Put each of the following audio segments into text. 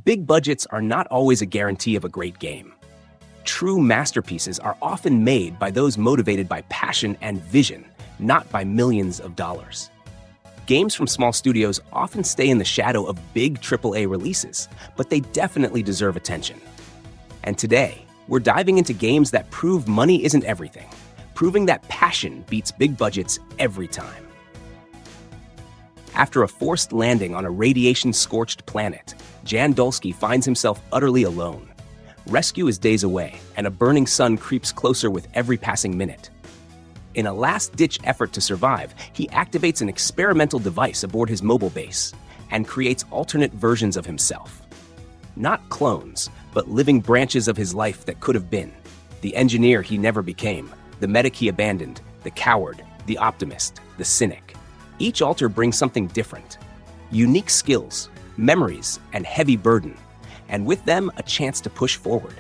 Big budgets are not always a guarantee of a great game. True masterpieces are often made by those motivated by passion and vision, not by millions of dollars. Games from small studios often stay in the shadow of big AAA releases, but they definitely deserve attention. And today, we're diving into games that prove money isn't everything, proving that passion beats big budgets every time. After a forced landing on a radiation-scorched planet, Jan Dulski finds himself utterly alone. Rescue is days away, and a burning sun creeps closer with every passing minute. In a last-ditch effort to survive, he activates an experimental device aboard his mobile base and creates alternate versions of himself. Not clones, but living branches of his life that could have been. The engineer he never became, the medic he abandoned, the coward, the optimist, the cynic. Each alter brings something different. Unique skills, memories, and heavy burden, and with them, a chance to push forward.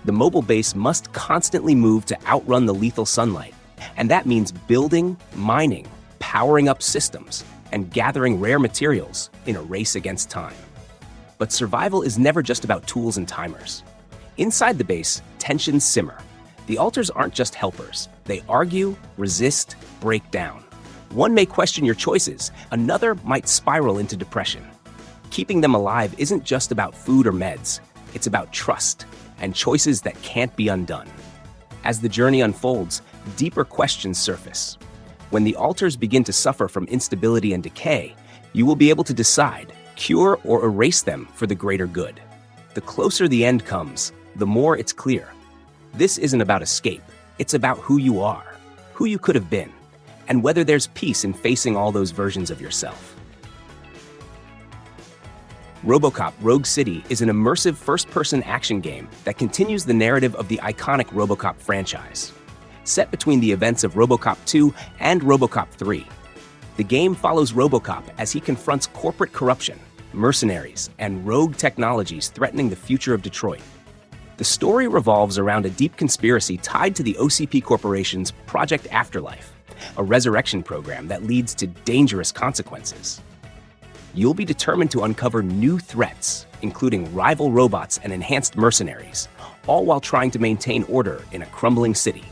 The mobile base must constantly move to outrun the lethal sunlight, and that means building, mining, powering up systems, and gathering rare materials in a race against time. But survival is never just about tools and timers. Inside the base, tensions simmer. The alters aren't just helpers. They argue, resist, break down. One may question your choices, another might spiral into depression. Keeping them alive isn't just about food or meds, it's about trust and choices that can't be undone. As the journey unfolds, deeper questions surface. When the alters begin to suffer from instability and decay, you will be able to decide, cure or erase them for the greater good. The closer the end comes, the more it's clear. This isn't about escape, it's about who you are, who you could have been, and whether there's peace in facing all those versions of yourself. RoboCop Rogue City is an immersive first-person action game that continues the narrative of the iconic RoboCop franchise. Set between the events of RoboCop 2 and RoboCop 3, the game follows RoboCop as he confronts corporate corruption, mercenaries, and rogue technologies threatening the future of Detroit. The story revolves around a deep conspiracy tied to the OCP Corporation's Project Afterlife, a resurrection program that leads to dangerous consequences. You'll be determined to uncover new threats, including rival robots and enhanced mercenaries, all while trying to maintain order in a crumbling city.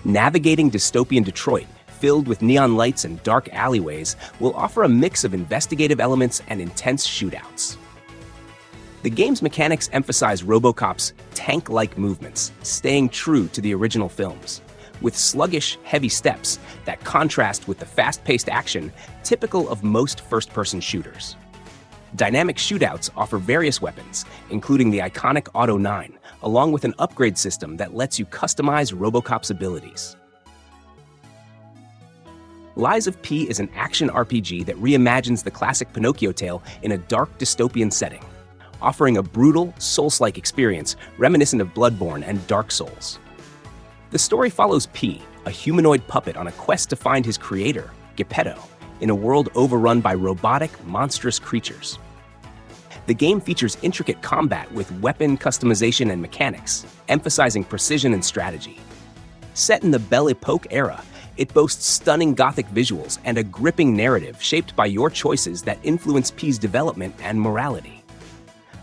Navigating dystopian Detroit, filled with neon lights and dark alleyways, will offer a mix of investigative elements and intense shootouts. The game's mechanics emphasize RoboCop's tank-like movements, staying true to the original films, with sluggish, heavy steps that contrast with the fast-paced action typical of most first-person shooters. Dynamic shootouts offer various weapons, including the iconic Auto 9, along with an upgrade system that lets you customize RoboCop's abilities. Lies of P is an action RPG that reimagines the classic Pinocchio tale in a dark dystopian setting, offering a brutal, Souls-like experience reminiscent of Bloodborne and Dark Souls. The story follows P, a humanoid puppet on a quest to find his creator, Geppetto, in a world overrun by robotic, monstrous creatures. The game features intricate combat with weapon customization and mechanics, emphasizing precision and strategy. Set in the Belle Epoque era, it boasts stunning Gothic visuals and a gripping narrative shaped by your choices that influence P's development and morality.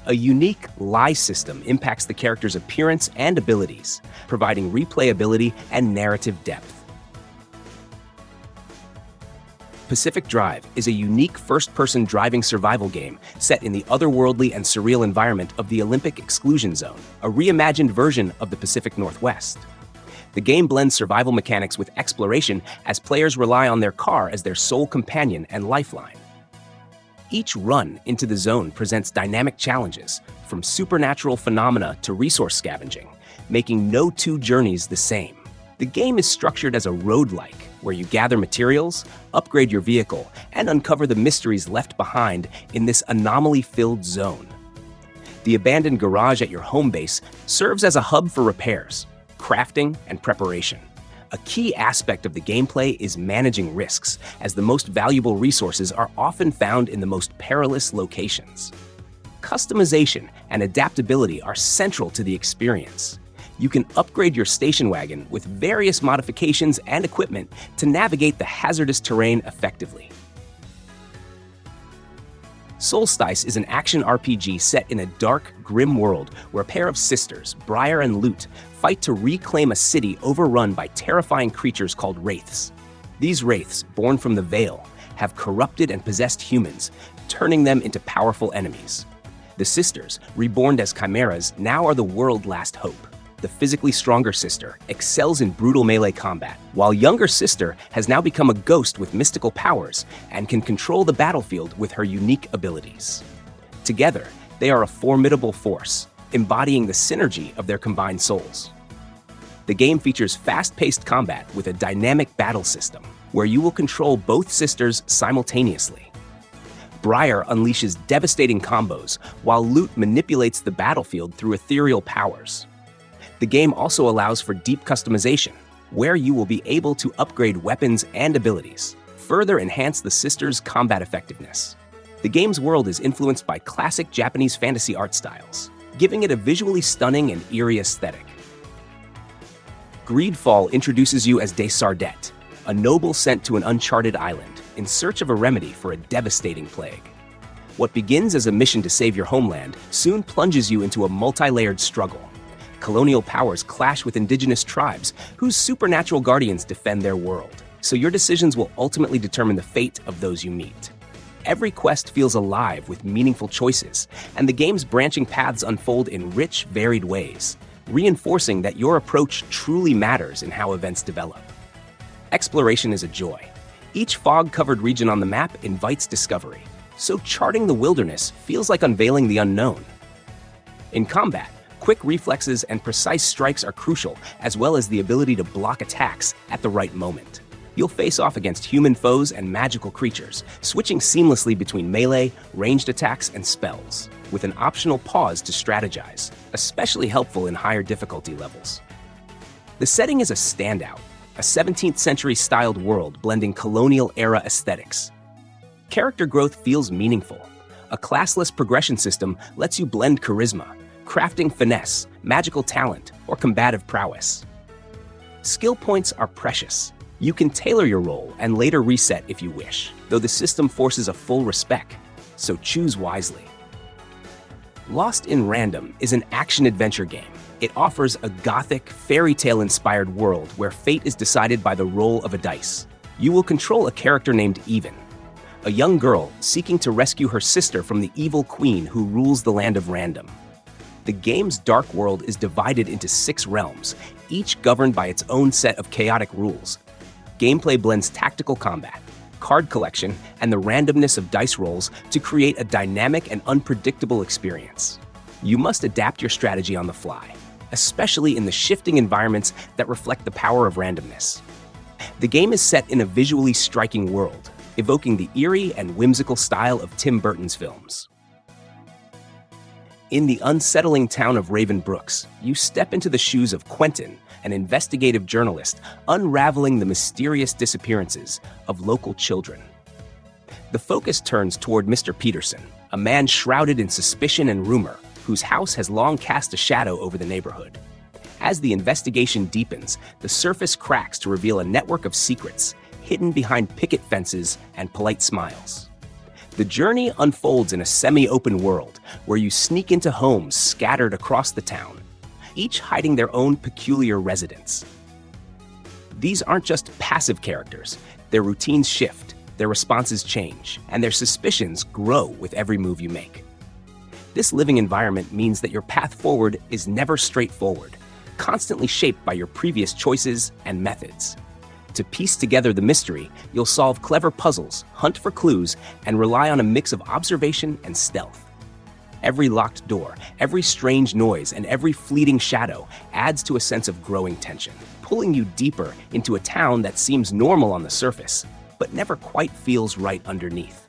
A unique lie system impacts the character's appearance and abilities, providing replayability and narrative depth. Pacific Drive is a unique first-person driving survival game set in the otherworldly and surreal environment of the Olympic Exclusion Zone, a reimagined version of the Pacific Northwest. The game blends survival mechanics with exploration as players rely on their car as their sole companion and lifeline. Each run into the zone presents dynamic challenges, from supernatural phenomena to resource scavenging, making no two journeys the same. The game is structured as a roguelike, where you gather materials, upgrade your vehicle, and uncover the mysteries left behind in this anomaly-filled zone. The abandoned garage at your home base serves as a hub for repairs, crafting, and preparation. A key aspect of the gameplay is managing risks, as the most valuable resources are often found in the most perilous locations. Customization and adaptability are central to the experience. You can upgrade your station wagon with various modifications and equipment to navigate the hazardous terrain effectively. Soulstice is an action RPG set in a dark, grim world where a pair of sisters, Briar and Lute, fight to reclaim a city overrun by terrifying creatures called wraiths. These wraiths, born from the Veil, have corrupted and possessed humans, turning them into powerful enemies. The sisters, reborn as chimeras, now are the world's last hope. The physically stronger sister excels in brutal melee combat, while younger sister has now become a ghost with mystical powers and can control the battlefield with her unique abilities. Together, they are a formidable force, embodying the synergy of their combined souls. The game features fast-paced combat with a dynamic battle system, where you will control both sisters simultaneously. Briar unleashes devastating combos, while Lute manipulates the battlefield through ethereal powers. The game also allows for deep customization, where you will be able to upgrade weapons and abilities, further enhance the sisters' combat effectiveness. The game's world is influenced by classic Japanese fantasy art styles, giving it a visually stunning and eerie aesthetic. Greedfall introduces you as Desardet, a noble sent to an uncharted island in search of a remedy for a devastating plague. What begins as a mission to save your homeland soon plunges you into a multi-layered struggle. Colonial powers clash with indigenous tribes whose supernatural guardians defend their world, so your decisions will ultimately determine the fate of those you meet. Every quest feels alive with meaningful choices, and the game's branching paths unfold in rich, varied ways, reinforcing that your approach truly matters in how events develop. Exploration is a joy. Each fog-covered region on the map invites discovery, so charting the wilderness feels like unveiling the unknown. In combat, quick reflexes and precise strikes are crucial, as well as the ability to block attacks at the right moment. You'll face off against human foes and magical creatures, switching seamlessly between melee, ranged attacks, and spells, with an optional pause to strategize, especially helpful in higher difficulty levels. The setting is a standout, a 17th century styled world blending colonial-era aesthetics. Character growth feels meaningful. A classless progression system lets you blend charisma, crafting finesse, magical talent, or combative prowess. Skill points are precious. You can tailor your role and later reset if you wish, though the system forces a full respec, so choose wisely. Lost in Random is an action-adventure game. It offers a gothic, fairy tale-inspired world where fate is decided by the roll of a dice. You will control a character named Even, a young girl seeking to rescue her sister from the evil queen who rules the land of Random. The game's dark world is divided into 6 realms, each governed by its own set of chaotic rules. Gameplay blends tactical combat, card collection, and the randomness of dice rolls to create a dynamic and unpredictable experience. You must adapt your strategy on the fly, especially in the shifting environments that reflect the power of randomness. The game is set in a visually striking world, evoking the eerie and whimsical style of Tim Burton's films. In the unsettling town of Raven Brooks, you step into the shoes of Quentin, an investigative journalist unraveling the mysterious disappearances of local children. The focus turns toward Mr. Peterson, a man shrouded in suspicion and rumor, whose house has long cast a shadow over the neighborhood. As the investigation deepens, the surface cracks to reveal a network of secrets hidden behind picket fences and polite smiles. The journey unfolds in a semi-open world where you sneak into homes scattered across the town, each hiding their own peculiar residents. These aren't just passive characters. Their routines shift, their responses change, and their suspicions grow with every move you make. This living environment means that your path forward is never straightforward, constantly shaped by your previous choices and methods. To piece together the mystery, you'll solve clever puzzles, hunt for clues, and rely on a mix of observation and stealth. Every locked door, every strange noise, and every fleeting shadow adds to a sense of growing tension, pulling you deeper into a town that seems normal on the surface, but never quite feels right underneath.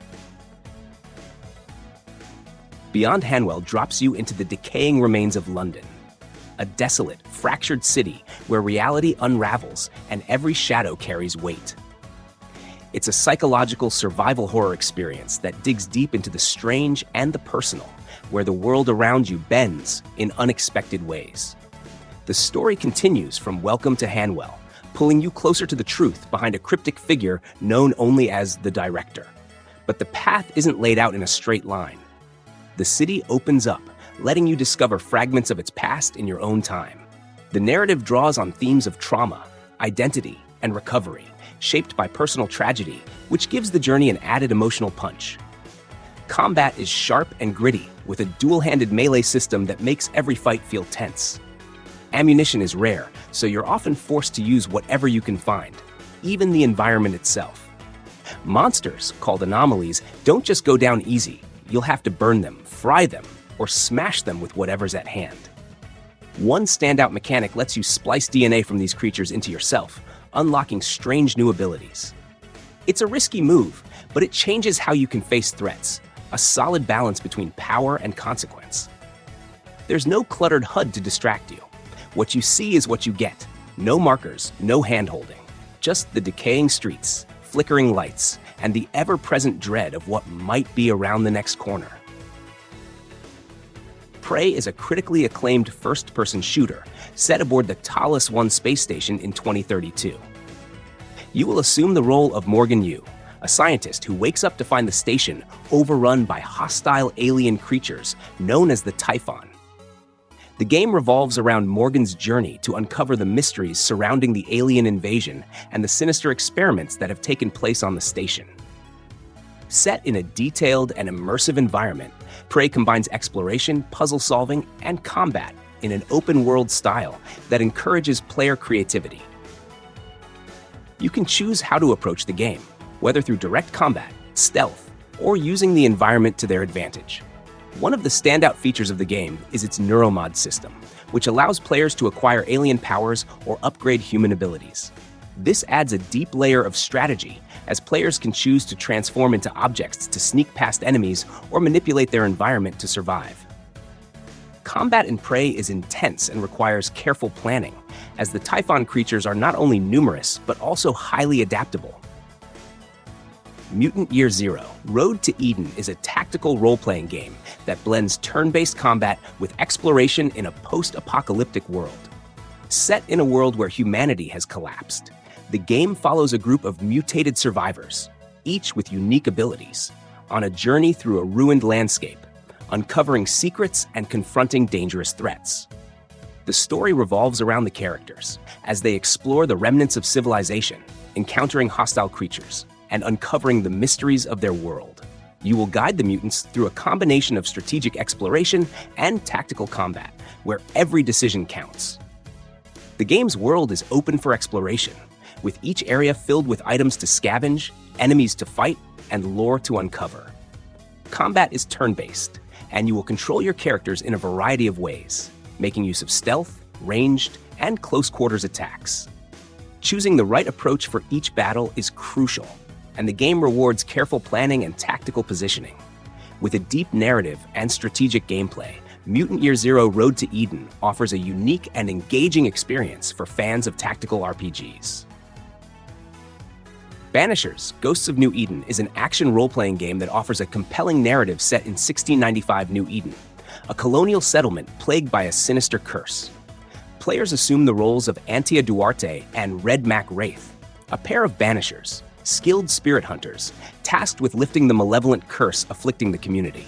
Beyond Hanwell drops you into the decaying remains of London, a desolate, fractured city where reality unravels and every shadow carries weight. It's a psychological survival horror experience that digs deep into the strange and the personal, where the world around you bends in unexpected ways. The story continues from Welcome to Hanwell, pulling you closer to the truth behind a cryptic figure known only as the Director. But the path isn't laid out in a straight line. The city opens up, letting you discover fragments of its past in your own time. The narrative draws on themes of trauma, identity, and recovery, shaped by personal tragedy, which gives the journey an added emotional punch. Combat is sharp and gritty, with a dual-handed melee system that makes every fight feel tense. Ammunition is rare, so you're often forced to use whatever you can find, even the environment itself. Monsters, called anomalies, don't just go down easy. You'll have to burn them, fry them, or smash them with whatever's at hand. One standout mechanic lets you splice DNA from these creatures into yourself, unlocking strange new abilities. It's a risky move, but it changes how you can face threats, a solid balance between power and consequence. There's no cluttered HUD to distract you. What you see is what you get. No markers, no hand-holding. Just the decaying streets, flickering lights, and the ever-present dread of what might be around the next corner. Prey is a critically acclaimed first-person shooter set aboard the Talos 1 space station in 2032. You will assume the role of Morgan Yu, a scientist who wakes up to find the station overrun by hostile alien creatures known as the Typhon. The game revolves around Morgan's journey to uncover the mysteries surrounding the alien invasion and the sinister experiments that have taken place on the station. Set in a detailed and immersive environment, Prey combines exploration, puzzle solving, and combat in an open-world style that encourages player creativity. You can choose how to approach the game, whether through direct combat, stealth, or using the environment to their advantage. One of the standout features of the game is its neuromod system, which allows players to acquire alien powers or upgrade human abilities. This adds a deep layer of strategy, as players can choose to transform into objects to sneak past enemies or manipulate their environment to survive. Combat in Prey is intense and requires careful planning, as the Typhon creatures are not only numerous, but also highly adaptable. Mutant Year Zero: Road to Eden is a tactical role-playing game that blends turn-based combat with exploration in a post-apocalyptic world. Set in a world where humanity has collapsed, the game follows a group of mutated survivors, each with unique abilities, on a journey through a ruined landscape, uncovering secrets and confronting dangerous threats. The story revolves around the characters, as they explore the remnants of civilization, encountering hostile creatures, and uncovering the mysteries of their world. You will guide the mutants through a combination of strategic exploration and tactical combat, where every decision counts. The game's world is open for exploration, with each area filled with items to scavenge, enemies to fight, and lore to uncover. Combat is turn-based, and you will control your characters in a variety of ways, making use of stealth, ranged, and close-quarters attacks. Choosing the right approach for each battle is crucial, and the game rewards careful planning and tactical positioning. With a deep narrative and strategic gameplay, Mutant Year Zero: Road to Eden offers a unique and engaging experience for fans of tactical RPGs. Banishers: Ghosts of New Eden is an action role-playing game that offers a compelling narrative set in 1695 New Eden, a colonial settlement plagued by a sinister curse. Players assume the roles of Antia Duarte and Red Mac Wraith, a pair of Banishers, skilled spirit hunters, tasked with lifting the malevolent curse afflicting the community.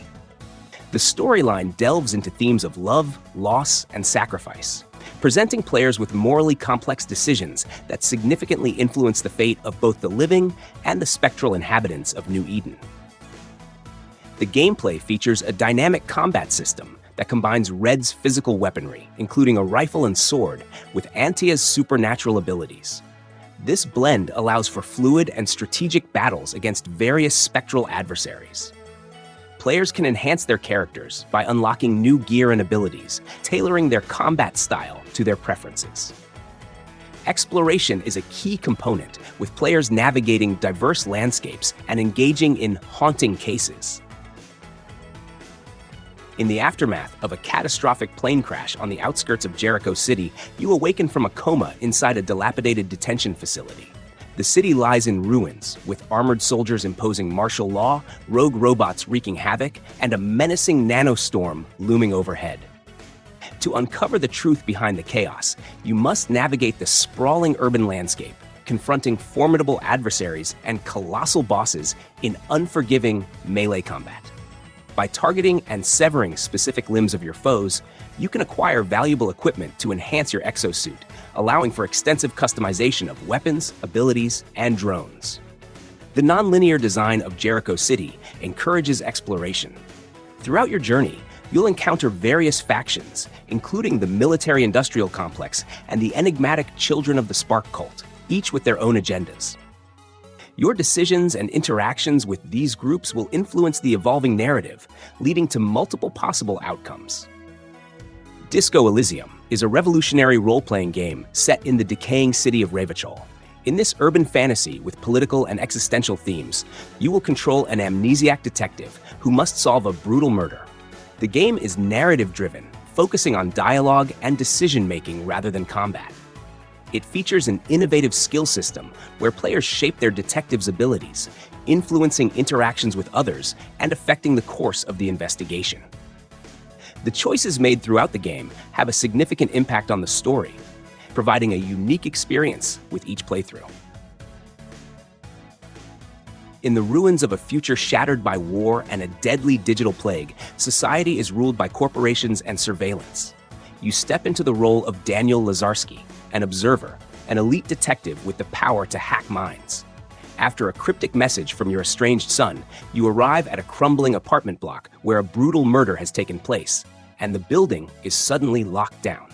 The storyline delves into themes of love, loss, and sacrifice, presenting players with morally complex decisions that significantly influence the fate of both the living and the spectral inhabitants of New Eden. The gameplay features a dynamic combat system that combines Red's physical weaponry, including a rifle and sword, with Antia's supernatural abilities. This blend allows for fluid and strategic battles against various spectral adversaries. Players can enhance their characters by unlocking new gear and abilities, tailoring their combat style to their preferences. Exploration is a key component, with players navigating diverse landscapes and engaging in haunting cases. In the aftermath of a catastrophic plane crash on the outskirts of Jericho City, you awaken from a coma inside a dilapidated detention facility. The city lies in ruins, with armored soldiers imposing martial law, rogue robots wreaking havoc, and a menacing nanostorm looming overhead. To uncover the truth behind the chaos, you must navigate the sprawling urban landscape, confronting formidable adversaries and colossal bosses in unforgiving melee combat. By targeting and severing specific limbs of your foes, you can acquire valuable equipment to enhance your exosuit, allowing for extensive customization of weapons, abilities, and drones. The non-linear design of Jericho City encourages exploration. Throughout your journey, you'll encounter various factions, including the military-industrial complex and the enigmatic Children of the Spark cult, each with their own agendas. Your decisions and interactions with these groups will influence the evolving narrative, leading to multiple possible outcomes. Disco Elysium is a revolutionary role-playing game set in the decaying city of Revachol. In this urban fantasy with political and existential themes, you will control an amnesiac detective who must solve a brutal murder. The game is narrative-driven, focusing on dialogue and decision-making rather than combat. It features an innovative skill system where players shape their detective's abilities, influencing interactions with others and affecting the course of the investigation. The choices made throughout the game have a significant impact on the story, providing a unique experience with each playthrough. In the ruins of a future shattered by war and a deadly digital plague, society is ruled by corporations and surveillance. You step into the role of Daniel Lazarski, an observer, an elite detective with the power to hack minds. After a cryptic message from your estranged son, you arrive at a crumbling apartment block where a brutal murder has taken place, and the building is suddenly locked down.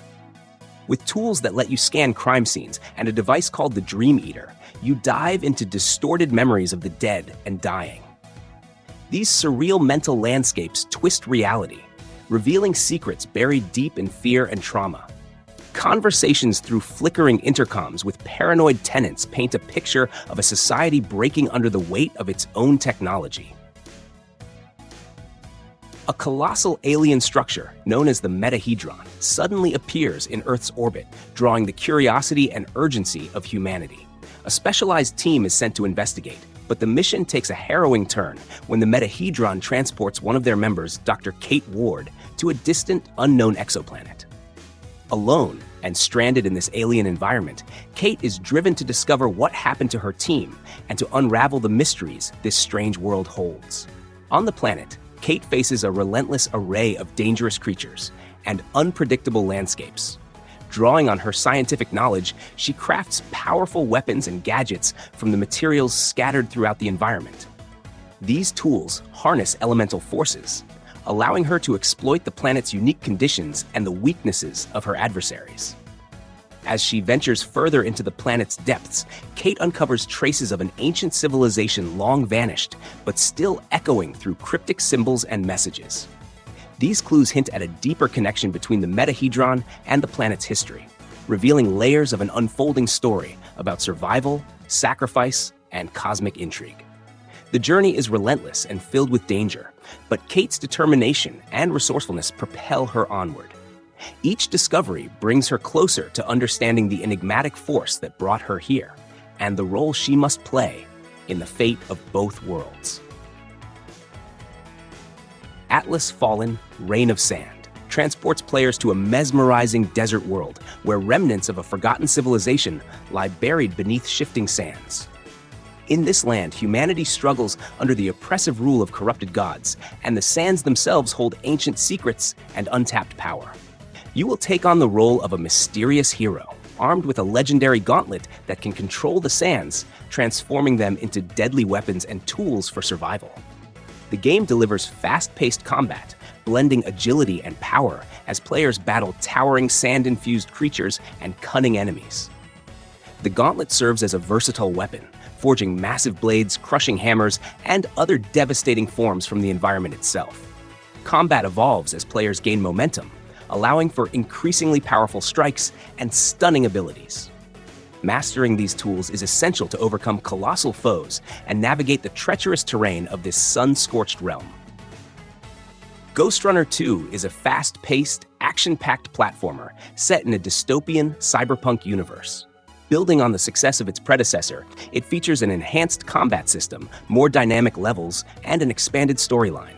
With tools that let you scan crime scenes and a device called the Dream Eater, you dive into distorted memories of the dead and dying. These surreal mental landscapes twist reality, revealing secrets buried deep in fear and trauma. Conversations through flickering intercoms with paranoid tenants paint a picture of a society breaking under the weight of its own technology. A colossal alien structure known as the Metahedron suddenly appears in Earth's orbit, drawing the curiosity and urgency of humanity. A specialized team is sent to investigate, but the mission takes a harrowing turn when the Metahedron transports one of their members, Dr. Kate Ward, to a distant, unknown exoplanet. Alone and stranded in this alien environment, Kate is driven to discover what happened to her team and to unravel the mysteries this strange world holds. On the planet, Kate faces a relentless array of dangerous creatures and unpredictable landscapes. Drawing on her scientific knowledge, she crafts powerful weapons and gadgets from the materials scattered throughout the environment. These tools harness elemental forces, allowing her to exploit the planet's unique conditions and the weaknesses of her adversaries. As she ventures further into the planet's depths, Kate uncovers traces of an ancient civilization long vanished, but still echoing through cryptic symbols and messages. These clues hint at a deeper connection between the Metahedron and the planet's history, revealing layers of an unfolding story about survival, sacrifice, and cosmic intrigue. The journey is relentless and filled with danger, but Kate's determination and resourcefulness propel her onward. Each discovery brings her closer to understanding the enigmatic force that brought her here, and the role she must play in the fate of both worlds. Atlas Fallen, Reign of Sand transports players to a mesmerizing desert world where remnants of a forgotten civilization lie buried beneath shifting sands. In this land, humanity struggles under the oppressive rule of corrupted gods, and the sands themselves hold ancient secrets and untapped power. You will take on the role of a mysterious hero, armed with a legendary gauntlet that can control the sands, transforming them into deadly weapons and tools for survival. The game delivers fast-paced combat, blending agility and power as players battle towering sand-infused creatures and cunning enemies. The gauntlet serves as a versatile weapon, forging massive blades, crushing hammers, and other devastating forms from the environment itself. Combat evolves as players gain momentum, allowing for increasingly powerful strikes and stunning abilities. Mastering these tools is essential to overcome colossal foes and navigate the treacherous terrain of this sun-scorched realm. Ghostrunner 2 is a fast-paced, action-packed platformer set in a dystopian, cyberpunk universe. Building on the success of its predecessor, it features an enhanced combat system, more dynamic levels, and an expanded storyline.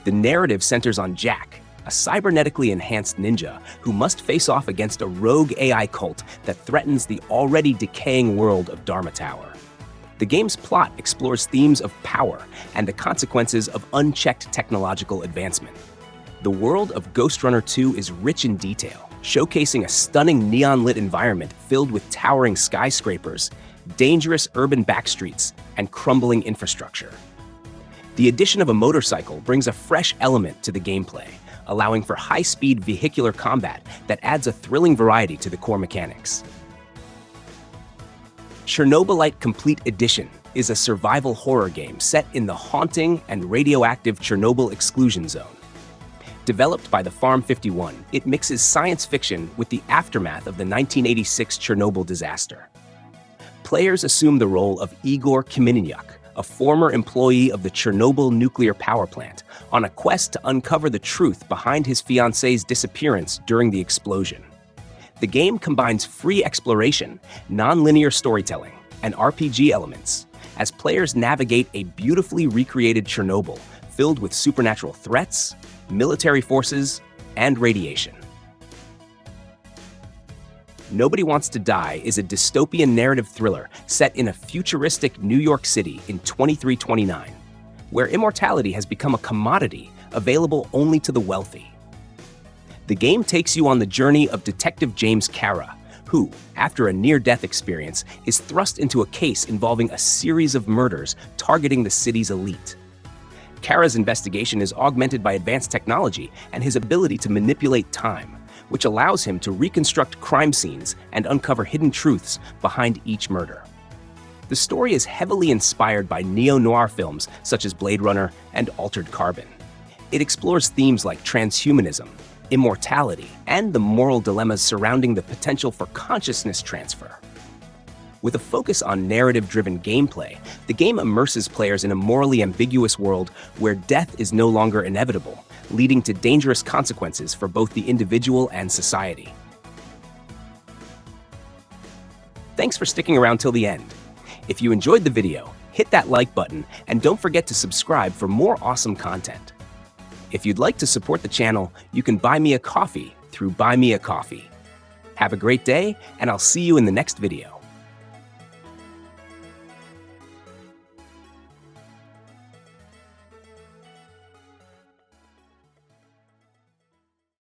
The narrative centers on Jack, a cybernetically enhanced ninja who must face off against a rogue AI cult that threatens the already decaying world of Dharma Tower. The game's plot explores themes of power and the consequences of unchecked technological advancement. The world of Ghostrunner 2 is rich in detail, showcasing a stunning neon-lit environment filled with towering skyscrapers, dangerous urban backstreets, and crumbling infrastructure. The addition of a motorcycle brings a fresh element to the gameplay, allowing for high-speed vehicular combat that adds a thrilling variety to the core mechanics. Chernobylite Complete Edition is a survival horror game set in the haunting and radioactive Chernobyl exclusion zone. Developed by the Farm 51, it mixes science fiction with the aftermath of the 1986 Chernobyl disaster. Players assume the role of Igor Kamenyuk, a former employee of the Chernobyl nuclear power plant, on a quest to uncover the truth behind his fiancée's disappearance during the explosion. The game combines free exploration, non-linear storytelling, and RPG elements, as players navigate a beautifully recreated Chernobyl filled with supernatural threats, military forces, and radiation. Nobody Wants to Die is a dystopian narrative thriller set in a futuristic New York City in 2329, where immortality has become a commodity available only to the wealthy. The game takes you on the journey of Detective James Kara, who, after a near-death experience, is thrust into a case involving a series of murders targeting the city's elite. Kara's investigation is augmented by advanced technology and his ability to manipulate time, which allows him to reconstruct crime scenes and uncover hidden truths behind each murder. The story is heavily inspired by neo-noir films such as Blade Runner and Altered Carbon. It explores themes like transhumanism, immortality, and the moral dilemmas surrounding the potential for consciousness transfer. With a focus on narrative-driven gameplay, the game immerses players in a morally ambiguous world where death is no longer inevitable, leading to dangerous consequences for both the individual and society. Thanks for sticking around till the end. If you enjoyed the video, hit that like button and don't forget to subscribe for more awesome content. If you'd like to support the channel, you can buy me a coffee through Buy Me a Coffee. Have a great day, and I'll see you in the next video.